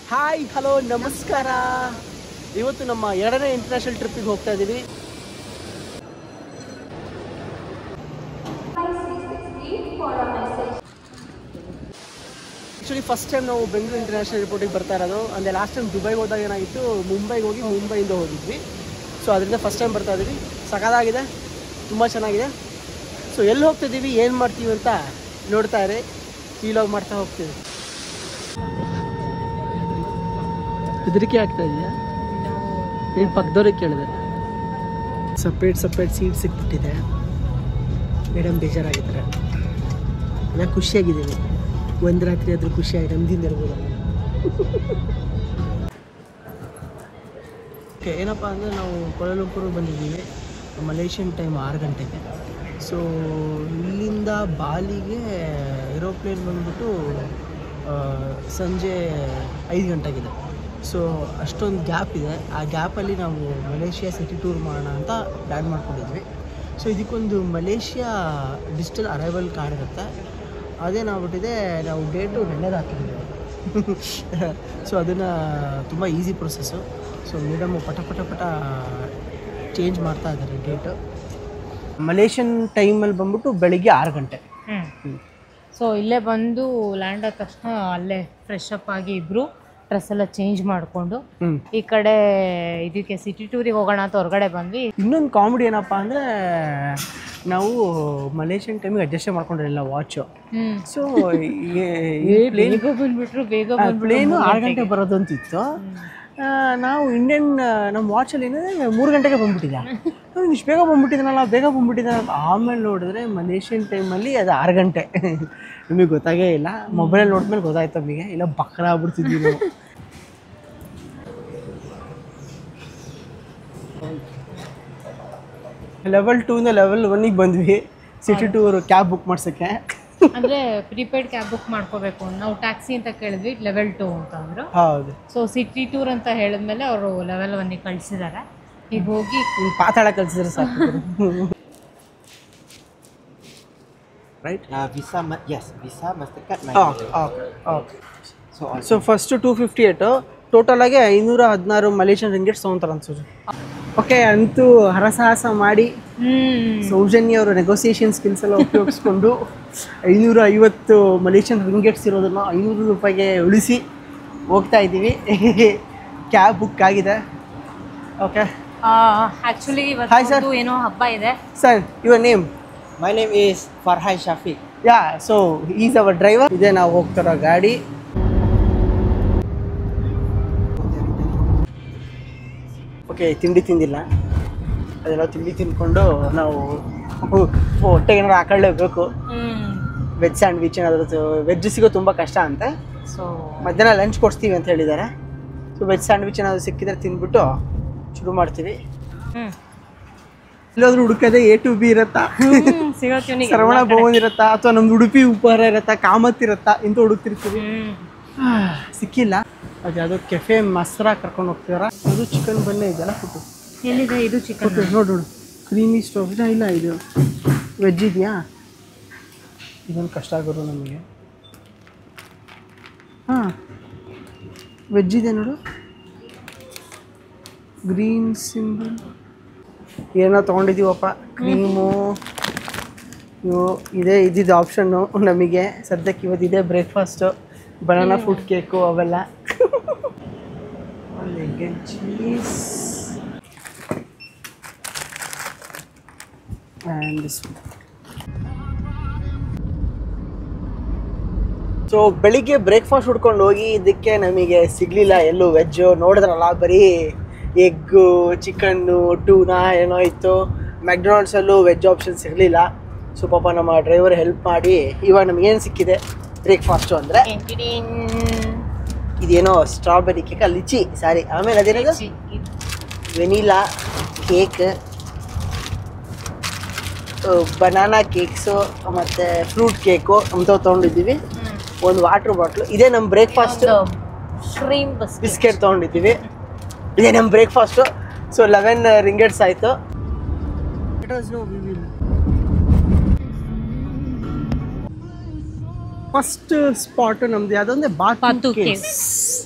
Hi hello ನಮಸ್ಕಾರ. ಇವತ್ತು ನಮ್ಮ 2ನೇ ಇಂಟರ್ನ್ಯಾಷನಲ್ ಟ್ರಿಪ್ಪಿಗೆ ಹೋಗ್ತಾ ಇದ್ದೀವಿ. ಆ್ಯಕ್ಚುಲಿ ಫಸ್ಟ್ ಟೈಮ್ ನಾವು ಬೆಂಗಳೂರು ಇಂಟರ್ನ್ಯಾಷನಲ್ ಏರ್ಪೋರ್ಟಿಗೆ ಬರ್ತಾ ಇರೋದು. ಅಂದರೆ ಲಾಸ್ಟ್ ಟೈಮ್ ದುಬೈಗೆ ಹೋದಾಗ ಏನಾಗಿತ್ತು, ಮುಂಬೈಗೆ ಹೋಗಿ ಮುಂಬೈಯಿಂದ ಹೋಗಿದ್ವಿ. ಸೊ ಅದರಿಂದ ಫಸ್ಟ್ ಟೈಮ್ ಬರ್ತಾ ಇದ್ದೀವಿ. ಸಖತ್ತಾಗಿದೆ, ತುಂಬ ಚೆನ್ನಾಗಿದೆ. ಸೊ ಎಲ್ಲಿ ಹೋಗ್ತಿದ್ದೀವಿ, ಏನು ಮಾಡ್ತೀವಿ ಅಂತ ನೋಡ್ತಾ ಇರಿ. ವೀಲಾಗ್ ಮಾಡ್ತಾ ಹೋಗ್ತೀವಿ. ಹೆದರಿಕೆ ಆಗ್ತಾ ಇದೆಯಾ? ಏನು ಪಕ್ಕದವ್ರಿಗೆ ಕೇಳಿದೆ. ಸಪ್ರೇಟ್ ಸೀಟ್ ಸಿಕ್ಬಿಟ್ಟಿದೆ. ಮೇಡಮ್ ಬೇಜಾರಾಗಿದ್ದಾರೆ. ನಾನು ಖುಷಿಯಾಗಿದ್ದೀನಿ. ಒಂದು ರಾತ್ರಿ ಆದರೂ ಖುಷಿಯಾಗಿ ನಮ್ದಿಂದ ಇರ್ಬೋದಲ್ಲ. ಓಕೆ, ಏನಪ್ಪ ಅಂದರೆ ನಾವು ಕೊಲಾಲಂಪುರ್ಗೆ ಬಂದಿದ್ದೀವಿ. ಮಲೇಷಿಯನ್ ಟೈಮ್ 6 ಗಂಟೆಗೆ. ಸೊ ಇಲ್ಲಿಂದ ಬಾಲಿಗೆ ಏರೋಪ್ಲೇನ್ ಬಂದ್ಬಿಟ್ಟು ಸಂಜೆ 5 ಗಂಟೆಗಿದೆ. ಸೊ ಅಷ್ಟೊಂದು ಗ್ಯಾಪ್ ಇದೆ. ಆ ಗ್ಯಾಪಲ್ಲಿ ನಾವು ಮಲೇಷಿಯಾ ಸಿಟಿ ಟೂರ್ ಮಾಡೋಣ ಅಂತ ಪ್ಲ್ಯಾನ್ ಮಾಡ್ಕೊಂಡಿದ್ವಿ. ಸೊ ಇದಕ್ಕೊಂದು ಮಲೇಷಿಯಾ ಡಿಜಿಟಲ್ ಅರೈವಲ್ ಕಾರ್ಡ್ ಇರುತ್ತೆ. ಅದೇನಾಗ್ಬಿಟ್ಟಿದೆ, ನಾವು ಡೇಟು ನೆನ್ನೆದು ಹಾಕಿದ್ದೀವಿ. ಸೊ ಅದನ್ನು ತುಂಬ ಈಸಿ ಪ್ರೊಸೆಸ್ಸು. ಸೊ ಮೇಡಮು ಪಟ ಚೇಂಜ್ ಮಾಡ್ತಾ ಇದ್ದಾರೆ ಡೇಟು. ಮಲೇಷಿಯನ್ ಟೈಮಲ್ಲಿ ಬಂದ್ಬಿಟ್ಟು ಬೆಳಿಗ್ಗೆ 6 ಗಂಟೆ. ಸೊ ಇಲ್ಲೇ ಬಂದು ಲ್ಯಾಂಡ್ ಆದ ತಕ್ಷಣ ಅಲ್ಲೇ ಫ್ರೆಶ್ ಅಪ್ ಆಗಿ ಇಬ್ಬರು ಡ್ರೆಸ್ ಎಲ್ಲ ಚೇಂಜ್ ಮಾಡಿಕೊಂಡು ಈ ಕಡೆ ಇದಕ್ಕೆ ಸಿಟಿ ಟೂರಿಗೆ ಹೋಗೋಣ ಅಂತ ಹೊರಗಡೆ ಬಂದ್ವಿ. ಇನ್ನೊಂದು ಕಾಮಿಡಿ ಏನಪ್ಪ ಅಂದರೆ, ನಾವು ಮಲೇಷಿಯನ್ ಟೈಮಿಗೆ ಅಡ್ಜಸ್ಟ್ ಮಾಡ್ಕೊಂಡಿರಲಿಲ್ಲ ವಾಚು. ಸೊ ಬೇಗ ಬಂದ್ಬಿಟ್ರು, ಪ್ಲೇನು 6 ಗಂಟೆಗೆ ಬರೋದು ಅಂತಿತ್ತು. ನಾವು ಇಂಡಿಯನ್ ನಮ್ಮ ವಾಚಲ್ಲಿ ಏನಂದರೆ 3 ಗಂಟೆಗೆ ಬಂದ್ಬಿಟ್ಟಿದ್ದೆ. ಇಷ್ಟು ಬೇಗ ಬಂದ್ಬಿಟ್ಟಿದ್ದಾನಲ್ಲ. ಆಮೇಲೆ ನೋಡಿದ್ರೆ ಮಲೇಷಿಯನ್ ಟೈಮಲ್ಲಿ ಅದು 6 ಗಂಟೆ. ನಮಗೆ ಗೊತ್ತಾಗೇ ಇಲ್ಲ. ಮೊಬೈಲ್ ನೋಡಿದ್ಮೇಲೆ ಗೊತ್ತಾಯ್ತು ನಮಗೆ. ಇಲ್ಲ ಬಕ್ರ ಆಗ್ಬಿಡ್ತಿದ್ವಿ ನಾವು. ಲೆವೆಲ್ 2ಇಂದ ಲೆವೆಲ್ 1ಗೆ ಬಂದ್ವಿ. ಸಿಟಿ ಟೂರ್ ಕ್ಯಾಬ್ ಬುಕ್ ಮಾಡ್ಸೋಕ್ಕೆ. ಅಂದರೆ ಪ್ರೀಪೇಯ್ಡ್ ಕ್ಯಾಬ್ ಬುಕ್ ಮಾಡ್ಕೋಬೇಕು. ನಾವು ಟ್ಯಾಕ್ಸಿ ಅಂತ ಕೇಳಿದ್ವಿ, ಲೆವೆಲ್ 2 ಅಂತ ಅಂದರು. ಹೌದು. ಸೊ ಸಿಟಿ ಟೂರ್ ಅಂತ ಹೇಳಿದ್ಮೇಲೆ ಅವರು ಲೆವೆಲ್ 1ಗೆ ಕಳಿಸಿದ್ದಾರೆ. ಈಗ ಹೋಗಿ ಪಾತಾಳ ಕಳಿಸಿದ್ರೆ ಸಾಕು. Right? Visa, Mastercard, okay. So first 258, ಟೋಟಲಾಗಿ 516 ಮಲೇಷಿಯನ್ ರಿಂಗಿಟ್ಸ್ ತೊಗೊಂತಾರೆ ಅನ್ಸೋದು. ಓಕೆ, ಅಂತೂ ಹರಸಾಹಸ ಮಾಡಿ ಸೌಜನ್ಯ ಅವರು ನೆಗೋಸಿಯೇಷನ್ ಸ್ಕಿಲ್ಸ್ ಎಲ್ಲ ಉಪಯೋಗಿಸ್ಕೊಂಡು 550 ಮಲೇಷಿಯನ್ ರಿಂಗಿಟ್ಸ್ ಇರೋದನ್ನು 500 ರೂಪಾಯಿಗೆ ಉಳಿಸಿ ಹೋಗ್ತಾ ಇದ್ದೀವಿ. ಕ್ಯಾಬ್ ಬುಕ್ ಆಗಿದೆ. ಓಕೆ, ಆ್ಯಕ್ಚುಲಿ ಇವತ್ತು ಏನೋ ಹಬ್ಬ ಇದೆ. Sir, your name? My name is Farhai Shafiq. Yeah, so is our driver. ಇದೇ ನಾವು ಹೋಗ್ತಾರೋ ಗಾಡಿ. ಓಕೆ, ತಿಂಡಿ ತಿಂದಿಲ್ಲ. ಅದೆಲ್ಲ ತಿಂಡಿ ತಿಂದ್ಕೊಂಡು ನಾವು ಹೊಟ್ಟೆಗೆ ಏನಾದ್ರು ಹಾಕೊಳ್ಳೇಬೇಕು. ವೆಜ್ ಸ್ಯಾಂಡ್ವಿಚ್ ಏನಾದರೂ, ವೆಜ್ ಸಿಗೋ ತುಂಬ ಕಷ್ಟ ಅಂತೆ. ಸೊ ಮಧ್ಯಾಹ್ನ ಲಂಚ್ ಕೊಡ್ತೀವಿ ಅಂತ ಹೇಳಿದ್ದಾರೆ. ಸೊ ವೆಜ್ ಸ್ಯಾಂಡ್ವಿಚ್ ಏನಾದರೂ ಸಿಕ್ಕಿದ್ರೆ ತಿಂದ್ಬಿಟ್ಟು ಶುರು ಮಾಡ್ತೀವಿ. ಇಲ್ಲಾದ್ರೂ ಹುಡುಕದೆ A to B ಇರತ್ತಾ, ಸರವಣ ಭವನ್ ಇರತ್ತಾ, ಅಥವಾ ನಮ್ದು ಉಡುಪಿ ಉಪಹಾರ ಇರತ್ತಾ, ಕಾಮತ್ ಇರತ್ತಾ, ಇಂಥ ಹುಡುಕ್ತಿರ್ತೀವಿ. ಸಿಕ್ಕಿಲ್ಲ. ಅದು ಯಾವುದೋ ಕೆಫೆ ಮಸ್ರಾ ಕರ್ಕೊಂಡು ಹೋಗ್ತಿದಾರ. ಅದು ಚಿಕನ್ ಬನ್ನೇ ಇದೆಯಲ್ಲ ಫುಟ್ಟು. ಎಲ್ಲಿದೆ ಇದು ಚಿಕನ್? ನೋಡು ಕ್ರೀಮಿ ಸ್ಟೋವ್. ಇಲ್ಲ, ಇದು ವೆಜ್ ಇದೆಯಾ? ಇದೊಂದು ಕಷ್ಟ ಆಗೋರು ನಮಗೆ. ಹಾಂ, ವೆಜ್ ಇದೆ ನೋಡು. ಗ್ರೀನ್ ಸಿಂಬಲ್ ಏನೋ ತೊಗೊಂಡಿದ್ದೀವಪ್ಪ. ಕ್ರೀಮು ಇದೇ ಇದ್ದಿದ್ದು ಆಪ್ಷನ್ನು ನಮಗೆ ಸದ್ಯಕ್ಕೆ. ಇವತ್ತಿದೆ ಬ್ರೇಕ್ಫಾಸ್ಟು, ಬನಾನಾ ಫುಡ್ ಕೇಕು ಅವೆಲ್ಲ. Cheese and this. ಸೊ ಬೆಳಿಗ್ಗೆ ಬ್ರೇಕ್ಫಾಸ್ಟ್ ಹುಡ್ಕೊಂಡು ಹೋಗಿ ಇದಕ್ಕೆ ನಮಗೆ ಸಿಗಲಿಲ್ಲ ಎಲ್ಲೂ ವೆಜ್ಜು. ನೋಡಿದ್ರಲ್ಲ, ಬರೀ ಎಗ್ಗು, ಚಿಕನ್ನು, ಟೂನಾ ಏನೋ ಇತ್ತು. ಮ್ಯಾಕ್ಡೊನಾಲ್ಡ್ಸಲ್ಲೂ ವೆಜ್ ಆಪ್ಷನ್ ಸಿಗಲಿಲ್ಲ. ಸೊ ಪಾಪ ನಮ್ಮ ಡ್ರೈವರ್ ಹೆಲ್ಪ್ ಮಾಡಿ ಇವಾಗ ನಮಗೇನು ಸಿಕ್ಕಿದೆ ಬ್ರೇಕ್ಫಾಸ್ಟು ಅಂದರೆ, ಇದೇನೋ ಸ್ಟ್ರಾಬೆರಿ ಕೇಕ್, ಲಿಚಿ, ಸಾರಿ, ಆಮೇಲೆ ಅದೇನದು ವೆನಿಲಾ ಕೇಕ್, ಬನಾನಾ ಕೇಕ್ಸು ಮತ್ತು ಫ್ರೂಟ್ ಕೇಕು ಅಂಥವು ತೊಗೊಂಡಿದ್ದೀವಿ. ಒಂದು ವಾಟ್ರ್ ಬಾಟ್ಲು. ಇದೇ ನಮ್ಮ ಬ್ರೇಕ್ಫಾಸ್ಟು. ಬಿಸ್ಕೆಟ್ ತೊಗೊಂಡಿದ್ದೀವಿ. ಇದೇ ನಮ್ಮ ಬ್ರೇಕ್ಫಾಸ್ಟು. ಸೊ 11 ರಿಂಗಿಟ್ಸ್ ಆಯಿತು. ಫಸ್ಟ್ ಸ್ಪಾಟು ನಮ್ಮದು ಯಾವುದೋ ಅಂದರೆ ಬಾತು ಬಾತು ಕೇವ್ಸ್.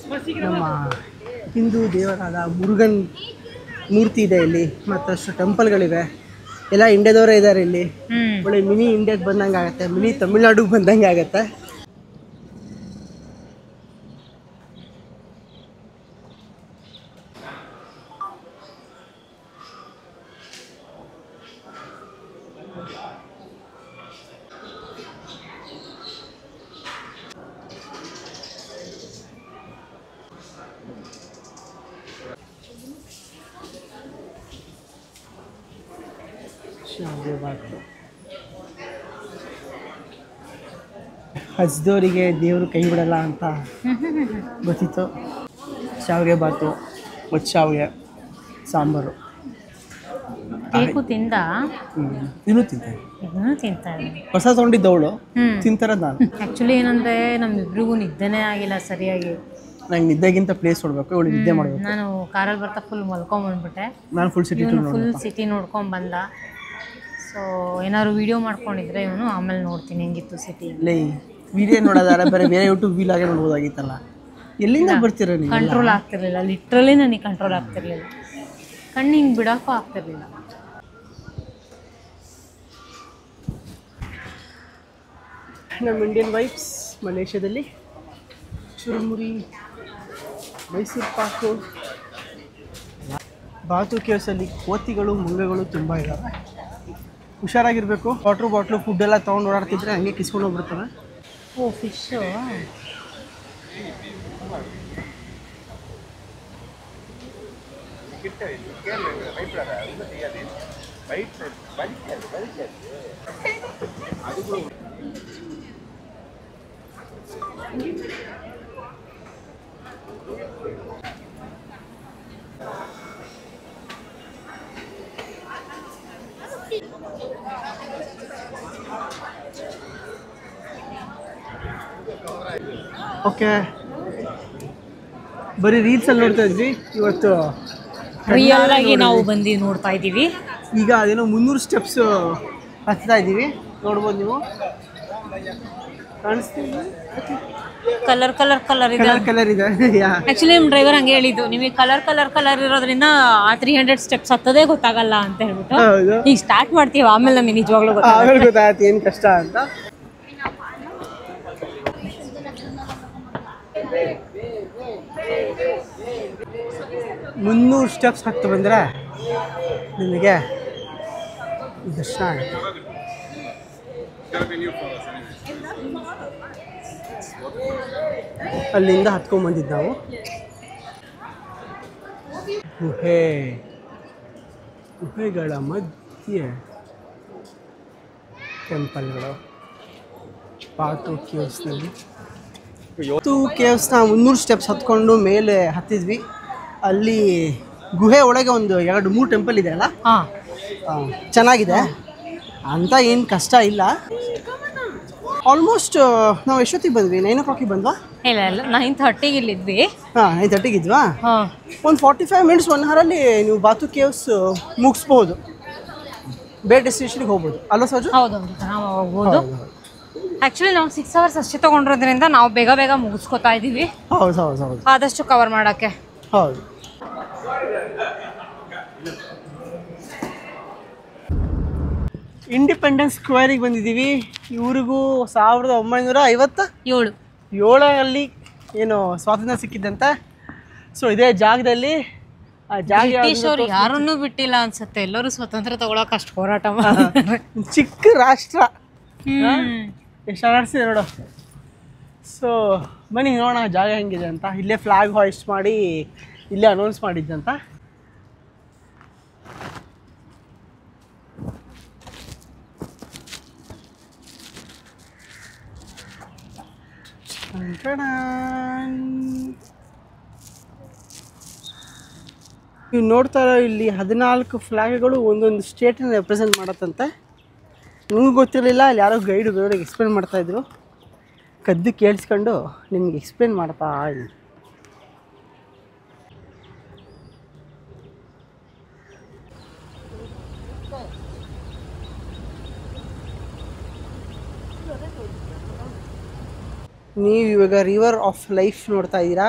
ನಮ್ಮ ಹಿಂದೂ ದೇವರಾದ ಮುರುಗನ್ ಮೂರ್ತಿ ಇದೆ ಇಲ್ಲಿ, ಮತ್ತಷ್ಟು ಟೆಂಪಲ್ಗಳಿವೆ. ಎಲ್ಲ ಇಂಡಿಯಾದವರೇ ಇದ್ದಾರೆ ಇಲ್ಲಿ. ಒಳ್ಳೆ ಮಿನಿ ಇಂಡಿಯಾಗೆ ಬಂದಂಗೆ ಆಗುತ್ತೆ, ಮಿನಿ ತಮಿಳ್ನಾಡಿಗೆ ಬಂದಂಗೆ ಆಗುತ್ತೆ. ಹಸ್ದವರಿಗೆ ದೇವರು ಕೈ ಬಿಡಲ್ಲ ಅಂತ ಗೊತ್ತಿತ್ತು. ಶಾವಿಗೆ ಬಾತು, ಮತ್ತು ಶಾವಿಗೆ ಸಾಂಬಾರು ಬೇಕು ತಿಂದ ಇನ್ನೂ ತಿಂತಾರೆ. ಇದನ್ನು ತಿಂತಾರೆ. ಹೊಸ ತೊಗೊಂಡಿದ್ದವಳು ತಿಂತಾರೆ. ನಾನು ಆ್ಯಕ್ಚುಲಿ ಏನಂದರೆ ನಮ್ಮಿಬ್ರಿಗೂ ನಿದ್ದೆನೇ ಆಗಿಲ್ಲ ಸರಿಯಾಗಿ. ನಂಗೆ ನಿದ್ದೆಗಿಂತ ಪ್ಲೇಸ್ ನೋಡ್ಬೇಕು, ಇವಳು ನಿದ್ದೆ ಮಾಡಬೇಕು. ನಾನು ಕಾರಲ್ಲಿ ಬರ್ತಾ ಫುಲ್ ಮಲ್ಕೊಂಬಂದ್ಬಿಟ್ಟೆ. ನಾನು ಫುಲ್ ಸಿಟಿ ಫುಲ್ ಸಿಟಿ ನೋಡ್ಕೊಂಡು ಬಂದ. ಸೊ ಏನಾದ್ರು ವಿಡಿಯೋ ಮಾಡ್ಕೊಂಡಿದ್ರೆ ಇವನು ಆಮೇಲೆ ನೋಡ್ತೀನಿ ಹೆಂಗಿತ್ತು ಸಿಟಿ. ಲೇ ವಿಡಿಯೋ ನೋಡೋದಾರ ಬೇರೆ ಬೇರೆ ಯೂಟ್ಯೂಬ್ ವೀಲಾಗೆ ನೋಡ್ಬೋದಾಗಿತ್ತಲ್ಲ. ಎಲ್ಲಿಂದ ಬರ್ತೀರ ನೀವು? ಕಂಟ್ರೋಲ್ ಆಗ್ತಿರ್ಲಿಲ್ಲ, ಲಿಟ್ರಲಿ ನನಗೆ ಕಂಟ್ರೋಲ್ ಆಗ್ತಿರ್ಲಿಲ್ಲ. ಕಣ್ಣು ಹಿಂಗೆ ಬಿಡೋಕ್ಕೂ ಆಗ್ತಿರ್ಲಿಲ್ಲ. ನಮ್ಮ ಇಂಡಿಯನ್ ವೈಬ್ಸ್ ಮಲೇಷ್ಯಾದಲ್ಲಿ ಚುರುಮುರಿ, ಮೈಸೂರು ಪಾಕು, ಬಾತು ಕೇವ್ಸಲ್ಲಿ ಕೋತಿಗಳು ಮುಂಗಗಳು ತುಂಬ ಇದ್ದಾವೆ. ಹುಷಾರಾಗಿರಬೇಕು. ಬಾಟ್ಲು ಫುಡ್ ಎಲ್ಲ ತೊಗೊಂಡು ಓಡಾಡ್ತಿದ್ರೆ ಹಂಗೆ ಕಿಸ್ಕೊಂಡು ಹೋಗ್ಬಿಡ್ತವೆ. ಓ ಫಿಶ್ಶು. ಓಕೆ, ಬರೀ ರೀಲ್ಸಲ್ಲಿ ನೋಡ್ತಾ ಇದ್ವಿ, ಇವತ್ತು ರಿಯಲ್ ಆಗಿ ನಾವು ಬಂದು ನೋಡ್ತಾ ಇದ್ದೀವಿ. ಈಗ ಅದೇನೋ 300 ಸ್ಟೆಪ್ಸ್ ಹತ್ತಾ ಇದ್ದೀವಿ. ನೋಡ್ಬೋದು ನೀವು, ಕಾಣಿಸ್ತೀವಿ. ಕಲರ್ ಇದೆ. ಕಲರ್ ಇದೆ. ಆಕ್ಚುಲಿ ನಮ್ಮ ಡ್ರೈವರ್ ಹಂಗೆ ಹೇಳಿದ್ದು, ನಿಮಗೆ ಕಲರ್ ಇರೋದ್ರಿಂದ ಆ 300 ಸ್ಟೆಪ್ಸ್ ಹತ್ತೋದೇ ಗೊತ್ತಾಗಲ್ಲ ಅಂತ ಹೇಳ್ಬಿಟ್ಟು. ಈಗ ಸ್ಟಾರ್ಟ್ ಮಾಡ್ತೀವಿ, ಆಮೇಲೆ ನಮಗೆ ನಿಜವಾಗ್ಲೂ ಗೊತ್ತಾಗುತ್ತೆ ಏನು ಕಷ್ಟ ಅಂತ. ಮುನ್ನೂರು ಸ್ಟೆಪ್ಸ್ ಹತ್ತು ಬಂದರೆ ನಿಮಗೆ ದರ್ಶನ ಆಗುತ್ತೆ. ಅಲ್ಲಿಂದ ಹತ್ಕೊಂಡ್ಬಂದಿದ್ದು ನಾವು. ಗುಹೆಗಳ ಮಧ್ಯೆ ಟೆಂಪಲ್ಗಳು. ಬಾತು ಕೇವ್ಸ್ನಲ್ಲಿ ಕೇವ್ಸ್ನ 300 ಸ್ಟೆಪ್ಸ್ ಹತ್ಕೊಂಡು ಮೇಲೆ ಹತ್ತಿದ್ವಿ. ಅಲ್ಲಿ ಗುಹೆ ಒಳಗೆ ಒಂದು 2-3 ಟೆಂಪಲ್ ಇದೆ ಅಲ್ಲ, ಚೆನ್ನಾಗಿದೆ ಅಂತ ಏನು ಕಷ್ಟ ಇಲ್ಲ. ಆಲ್ಮೋಸ್ಟ್ ನಾವು ಎಷ್ಟೊತ್ತಿಗೆ ಬಂದ್ವಿ? 9 o'clock ಬಂದ್ವಾ? ಇಲ್ಲ 9:30 ಇಲ್ಲಿದ್ವಿ. 9:30 ಇದ್ವಾ? ಒಂದು 45 minutes 1 hour ಅಲ್ಲಿ ನೀವು ಬಾತು ಕೇವ್ಸ್ ಮುಗಿಸ್ಬೋದು, ಬೇರೆ ಡೆಸ್ಟಿನೇಷನ್ಗೆ ಹೋಗ್ಬೋದು ಅಲ್ಲ ಸೋಜು? ಹೌದು, ನಾವು ಹೋಗ್ಬೋದು. ಆ್ಯಕ್ಚುಲಿ ನಾವು 6 hours ಅಷ್ಟೇ ತೊಗೊಂಡಿರೋದ್ರಿಂದ ನಾವು ಬೇಗ ಮುಗಿಸ್ಕೊತಾ ಇದ್ದೀವಿ. ಹೌದು ಆದಷ್ಟು ಕವರ್ ಮಾಡೋಕ್ಕೆ. ಹೌದು. ಇಂಡಿಪೆಂಡೆನ್ಸ್ ಸ್ಕ್ವೇರಿಗೆ ಬಂದಿದ್ದೀವಿ. ಇವ್ರಿಗೂ 1957 ಏನು ಸ್ವಾತಂತ್ರ್ಯ ಸಿಕ್ಕಿದ್ದಂತೆ. ಸೊ ಇದೇ ಜಾಗದಲ್ಲಿ ಆ ಜಾಗ ಬ್ರಿಟಿಷರು ಯಾರನ್ನೂ ಬಿಟ್ಟಿಲ್ಲ ಅನ್ಸುತ್ತೆ, ಎಲ್ಲರೂ ಸ್ವತಂತ್ರ ತಗೊಳಕ್ಕೆ ಅಷ್ಟು ಹೋರಾಟ ಮಾಡಿದ್ದಾರೆ. ಚಿಕ್ಕ ರಾಷ್ಟ್ರ ಎಷ್ಟು ಆಡಿಸಿದೆ ನೋಡು. ಸೊ ಬನ್ನಿ ನೋಡೋಣ ಜಾಗ ಹೆಂಗಿದೆ ಅಂತ. ಇಲ್ಲೇ ಫ್ಲಾಗ್ ಹಾಯಿಸ್ಟ್ ಮಾಡಿ ಇಲ್ಲೇ ಅನೌನ್ಸ್ ಮಾಡಿದ್ದಂತ. ನೀವು ನೋಡ್ತಾ ಇರೋ ಇಲ್ಲಿ 14 ಫ್ಲಾಗ್ಗಳು ಒಂದೊಂದು ಸ್ಟೇಟನ್ನ ರೆಪ್ರೆಸೆಂಟ್ ಮಾಡತ್ತಂತೆ. ನಿಮಗೂ ಗೊತ್ತಿರಲಿಲ್ಲ, ಅಲ್ಲಿ ಯಾರೋ ಗೈಡು ಬೇರೆಯವ್ರಿಗೆ ಎಕ್ಸ್ಪ್ಲೇನ್ ಮಾಡ್ತಾಯಿದ್ರು. ಕದ್ದು ಕೇಳಿಸ್ಕೊಂಡು ನಿಮ್ಗೆ ಎಕ್ಸ್ಪ್ಲೇನ್ ಮಾಡ್ತಾ ಇದ್ದೀನಿ. ನೀವು ಇವಾಗ ರಿವರ್ ಆಫ್ ಲೈಫ್ ನೋಡ್ತಾ ಇದ್ದೀರಾ.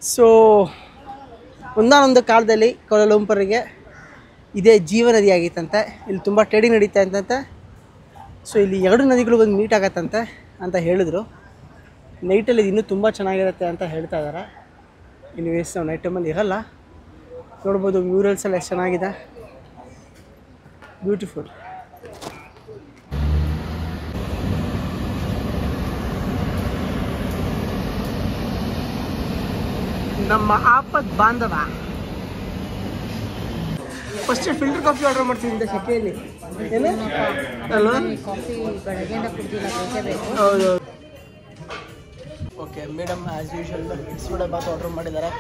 ಸೊ ಒಂದಾನೊಂದು ಕಾಲದಲ್ಲಿ ಕೌಲಾಲಂಪುರಿಗೆ ಇದೇ ಜೀವ ನದಿ ಆಗಿತ್ತಂತೆ. ಇಲ್ಲಿ ತುಂಬ ಟ್ರೇಡಿಂಗ್ ನಡೀತಾ ಇತ್ತಂತೆ. ಸೊ ಇಲ್ಲಿ 2 ನದಿಗಳು ಬಂದು ಮೀಟ್ ಆಗತ್ತಂತೆ ಅಂತ ಹೇಳಿದ್ರು. ನೈಟಲ್ಲಿ ಇನ್ನೂ ತುಂಬ ಚೆನ್ನಾಗಿರುತ್ತೆ ಅಂತ ಹೇಳ್ತಾ ಇದ್ದಾರೆ. ಇನ್ವೇಸ್ ನಾವು ನೈಟ್ ಟೈಮಲ್ಲಿ ಇರಲ್ಲ. ನೋಡ್ಬೋದು ಮ್ಯೂರಲ್ಸ್ ಎಲ್ಲ ಎಷ್ಟು ಚೆನ್ನಾಗಿದೆ, ಬ್ಯೂಟಿಫುಲ್. ನಮ್ಮ ಆಪತ್ ಬಾಂಧವ ಫಸ್ಟ್ ಫಿಲ್ಟರ್ ಕಾಫಿ ಆರ್ಡರ್ ಮಾಡ್ತಿದ್ದೆ ಸೆಕೆಯಲ್ಲಿ ಏನು ಅಲ್ವಾ? ಹೌದು. Okay madam as usual bisibele bath order ಮಾಡಿದ್ದಾರೆ.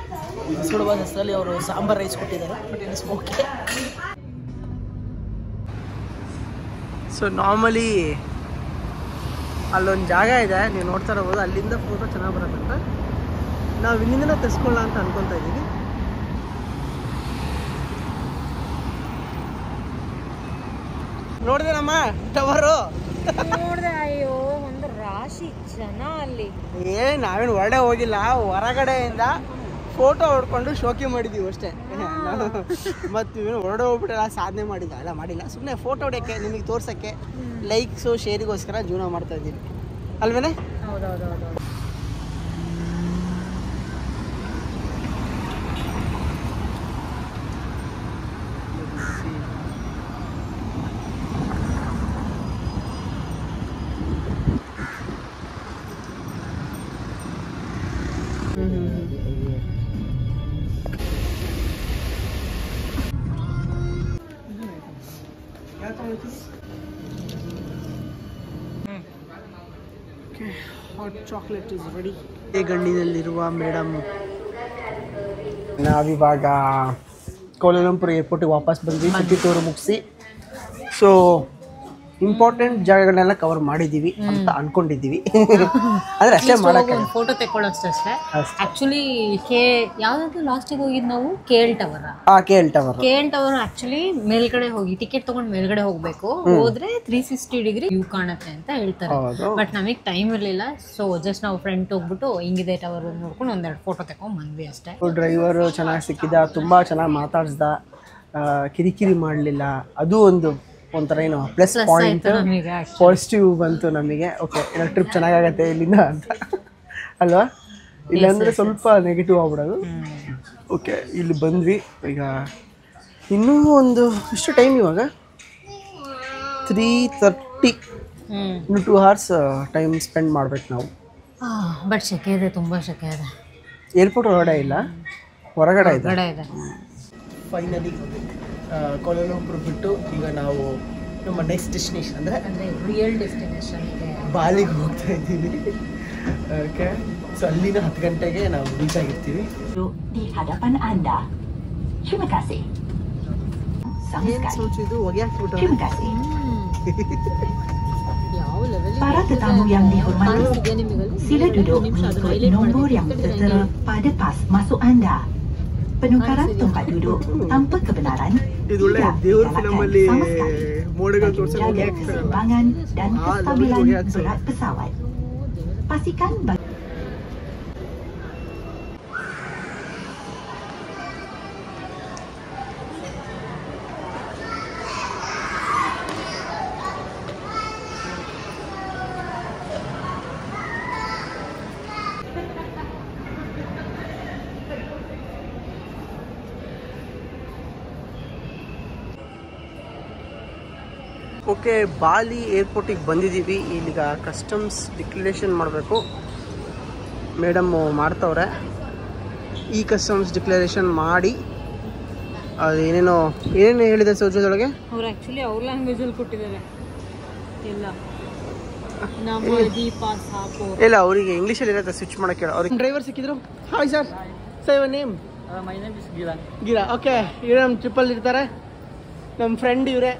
ಬಿಸಿಬೇಳೆ ಬಾತ್ ಹೆಸರಲ್ಲಿ ಅವರು ಸಾಂಬಾರ್ ರೈಸ್ ಕೊಟ್ಟಿದ್ದಾರೆ. But it is okay. So normally ಅಲ್ಲೊಂದು ಜಾಗ ಇದೆ, ನೀವು ನೋಡ್ತಾ ಇರ್ಬೋದು. ಅಲ್ಲಿಂದ ಫೋಟೋ ಚೆನ್ನಾಗಿ ಬರುತ್ತಂತೆ. ನಾವು ಇಲ್ಲಿಂದನೇ ತರಿಸ್ಕೊಳ್ಳ ಅಂತ ಅನ್ಕೊತಾ ಇದ್ದೀವಿ. ನೋಡಿದೆ ನಮ್ಮ ಟವರು ನೋಡಿದೆ. ಅಯ್ಯೋ ಒಂದು ರಾಶಿ ಜನ ಅಲ್ಲಿ. ನಾವೇನು ಹೊರಡೆ ಹೋಗಿಲ್ಲ, ಹೊರಗಡೆಯಿಂದ ಫೋಟೋ ಹೊಡ್ಕೊಂಡು ಶೋಕಿ ಮಾಡಿದ್ದೀವಿ ಅಷ್ಟೇ. ಮತ್ತು ಏನು ಹೊರಡೆ ಹೋಗ್ಬಿಟ್ಟೆಲ್ಲ ಸಾಧನೆ ಎಲ್ಲ ಮಾಡಿಲ್ಲ. ಸುಮ್ಮನೆ ಫೋಟೋ ಹೊಡೆಯೋಕ್ಕೆ, ನಿಮಗೆ ತೋರ್ಸೋಕ್ಕೆ, ಲೈಕ್ಸು ಶೇರಿಗೋಸ್ಕರ ಜೀವನ ಮಾಡ್ತಾ ಇದ್ದೀವಿ ಅಲ್ವೇನೆ? ಹೌದೌದೌದು. Hot chocolate is ready. ಗಂಡಿನಲ್ಲಿರುವ ಮೇಡಮ್, ನಾವಿವಾಗ ಕೌಲಾಲಂಪುರ್ ಏರ್ಪೋರ್ಟಿಗೆ ವಾಪಸ್ ಬಂದ್ವಿ. ಸಿಟಿ ಟೂರ್ ಮುಗಿಸಿ. ಸೊ ಇಂಪಾರ್ಟೆಂಟ್ ಜಾಗಗಳನ್ನೆಲ್ಲ ಕವರ್ ಮಾಡಿದ್ದೀವಿ ಅಂತ ಅನ್ಕೊಂಡಿದ್ದೀವಿ. ಆದರೆ ಅಷ್ಟೇ ಮಾಡೋಕ್ಕೆ ಒಂದು ಫೋಟೋ ತೆಕ್ಕೊಳ್ಳೋಷ್ಟೇ. ಆ್ಯಕ್ಚುಲಿ ಯಾವ್ದಾದ್ರು ಲಾಸ್ಟಿಗೆ ಹೋಗಿದ್ದು ನಾವು KL tower. KL tower actually ಮೇಲ್ಗಡೆ ಹೋಗಿ ಟಿಕೆಟ್ ತೊಗೊಂಡು ಮೇಲ್ಗಡೆ ಹೋಗಬೇಕು. ಹೋದ್ರೆ 360 ಡಿಗ್ರಿ ವ್ಯೂ ಕಾಣುತ್ತೆ ಅಂತ ಹೇಳ್ತಾರೆ. ಬಟ್ ನಮಗೆ ಟೈಮ್ ಇರಲಿಲ್ಲ. ಸೊ ಜಸ್ಟ್ ನಾವು ಫ್ರೆಂಡ್ ಹೋಗ್ಬಿಟ್ಟು ಹಿಂಗಿದೆ ಟವರ್ ನೋಡ್ಕೊಂಡು 1-2 ಫೋಟೋ ತೆಕ್ಕೊಂಡು ಬಂದ್ವಿ ಅಷ್ಟೇ. ಡ್ರೈವರ್ ಚೆನ್ನಾಗಿ ಸಿಕ್ಕಿದ, ತುಂಬ ಚೆನ್ನಾಗಿ ಮಾತಾಡ್ಸ್ದ, ಕಿರಿಕಿರಿ ಮಾಡಲಿಲ್ಲ. ಅದು ಒಂಥರ ಏನು ಪ್ಲಸ್ ಪಾಯಿಂಟ್, ಪಾಸಿಟಿವ್ ಬಂತು ನಮಗೆ. ಓಕೆ, ಏನೋ ಟ್ರಿಪ್ ಚೆನ್ನಾಗಾಗತ್ತೆ ಇಲ್ಲಿಂದ ಅಂತ ಅಲ್ವಾ? ಇಲ್ಲಾಂದರೆ ಸ್ವಲ್ಪ ನೆಗೆಟಿವ್ ಆಗ್ಬಿಡೋದು. ಓಕೆ, ಇಲ್ಲಿ ಬಂದ್ವಿ. ಈಗ ಇನ್ನೂ ಎಷ್ಟು ಟೈಮ್ ಇವಾಗ 3:30. ಇನ್ನು 2 hours ಟೈಮ್ ಸ್ಪೆಂಡ್ ಮಾಡ್ಬೇಕು ನಾವು. ಬಟ್ ಶೆಕೆ ಇದೆ, ತುಂಬ ಶೆಕೆ ಇದೆ. ಏರ್ಪೋರ್ಟ್ ಹೊರಗಡೆ ಇಲ್ಲ, ಹೊರಗಡೆ ಇದೆ. ಫೈನಲಿ ಕೌಲಾಲಂಪುರ್ ಬಿಟ್ಟು ಈಗ ನಾವು ನಮ್ಮ ನೆಕ್ಸ್ಟ್ ಡೆಸ್ಟಿನೇಷನ್ ಅಂದರೆ ರಿಯಲ್ ಡೆಸ್ಟಿನೇಷನ್ ಬಾಲಿಗೆ ಹೋಗ್ತಾ ಇದ್ದೀವಿ. ಓಕೆ, ಸೊ ಅಲ್ಲಿನ 10 ಗಂಟೆಗೆ ನಾವು ರೀಚ್ ಆಗಿರ್ತೀವಿ. ಇದು ಹೊಗೆ ಹಾಕ್ಬಿಟ್ಟು Para tetamu yang dihormati, sila duduk mengikut nombor yang tertera pada pas masuk anda. Penukaran tempat duduk tanpa kebenaran tidak digalakkan sama sekali bagi menjaga keseimbangan dan kestabilan berat pesawat. Pastikan okay, Bali ಏರ್ಪೋರ್ಟಿಗೆ ಬಂದಿದ್ದೀವಿ. ಇಲ್ಲಿಗ customs declaration ಮಾಡಬೇಕು. ಮೇಡಮ್ಮು ಮಾಡ್ತವ್ರೆ. ಈ customs declaration ಮಾಡಿ ಅದೇನೇನೋ ಹೇಳಿದೆ ಸೌಜದೊಳಗೆ. ಅವ್ರು ಆ್ಯಕ್ಚುಲಿ ಅವ್ರ ಲ್ಯಾಂಗ್ವೇಜಲ್ಲಿ ಕೊಟ್ಟಿದ್ದಾರೆ ಎಲ್ಲ. ಇಲ್ಲ, ಅವರಿಗೆ ಇಂಗ್ಲೀಷಲ್ಲಿ ಇರುತ್ತೆ, ಸ್ವಿಚ್ ಮಾಡೋಕ್ಕೆ ಹೇಳಿ. ಅವ್ರಿಗೆ ಡ್ರೈವರ್ ಸಿಕ್ಕಿದ್ರು. Hi sir, sir your name? My name is Gira. Gira. Okay, ಇವ್ರು ನಮ್ಮ ಟ್ರಿಪ್ಪಲ್ಲಿ ಇರ್ತಾರೆ, ನಮ್ಮ ಫ್ರೆಂಡ್ ಇವರೇ.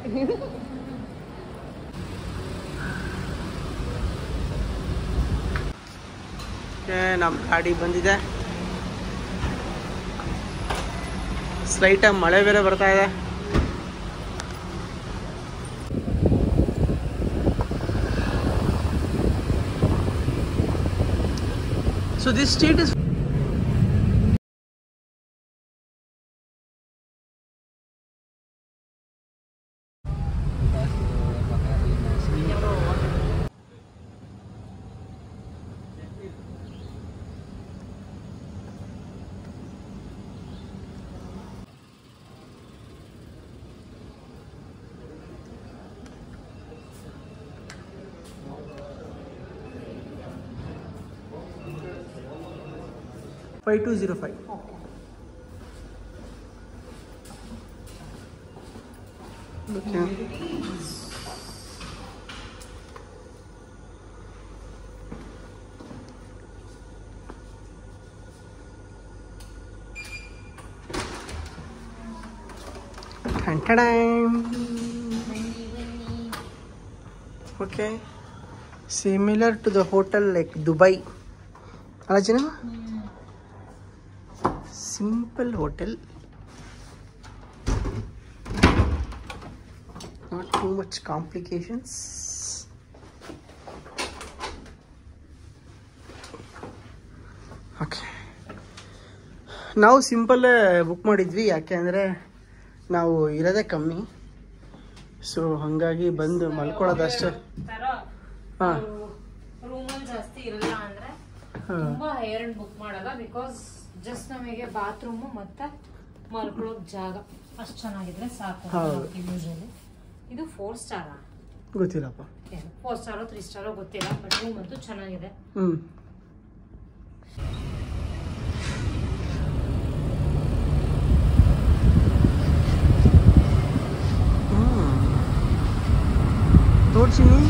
ನಮ್ಮ ಗಾಡಿ ಬಂದಿದೆ. ಸ್ಲೈಟಾಗಿ ಮಳೆ ಬೇರೆ ಬರ್ತಾ ಇದೆ. So this street is Okay. 5205. Okay. Okay. Similar to the hotel like Dubai. Alajina? Simple hotel. Not too much complications. Okay. ನಾವು ಸಿಂಪಲ್ ಬುಕ್ ಮಾಡಿದ್ವಿ, ಯಾಕೆ ಅಂದರೆ ನಾವು ಇರೋದೇ ಕಮ್ಮಿ. ಸೊ ಹಾಗಾಗಿ ಬಂದು ಮಲ್ಕೊಳ್ಳೋದಷ್ಟೇ. ಹಾಂ, ರೂಮಲ್ಲಿ ಜಾಸ್ತಿ ಇರಲ್ಲ ಅಂದರೆ ತುಂಬಾ ಹೈಯರ್ ಅಂಡ್ ಬುಕ್ ಮಾಡಲ್ಲ. ಬಿಕಾಸ್ ಜಸ್ಟ್ ನಮಗೆ ಬಾತ್ರೂಮು ಮತ್ತೆ ಮಲ್ಕೊಳ್ಳೋಕ್ ಜಾಗ ಅಷ್ಟು ಚೆನ್ನಾಗಿದ್ರೆ ಸಾಕು. ಯೂಶಲಿ ಇದು 4 ಸ್ಟಾರ್ ಗೊತ್ತಿಲ್ಲಪ್ಪ, 4 ಸ್ಟಾರೋ 3 ಸ್ಟಾರೋ ಗೊತ್ತಿಲ್ಲ, ಬಟ್ ರೂಮ್ ಅಂತೂ ಚೆನ್ನಾಗಿದೆ. ನೋಡ್ತೀನಿ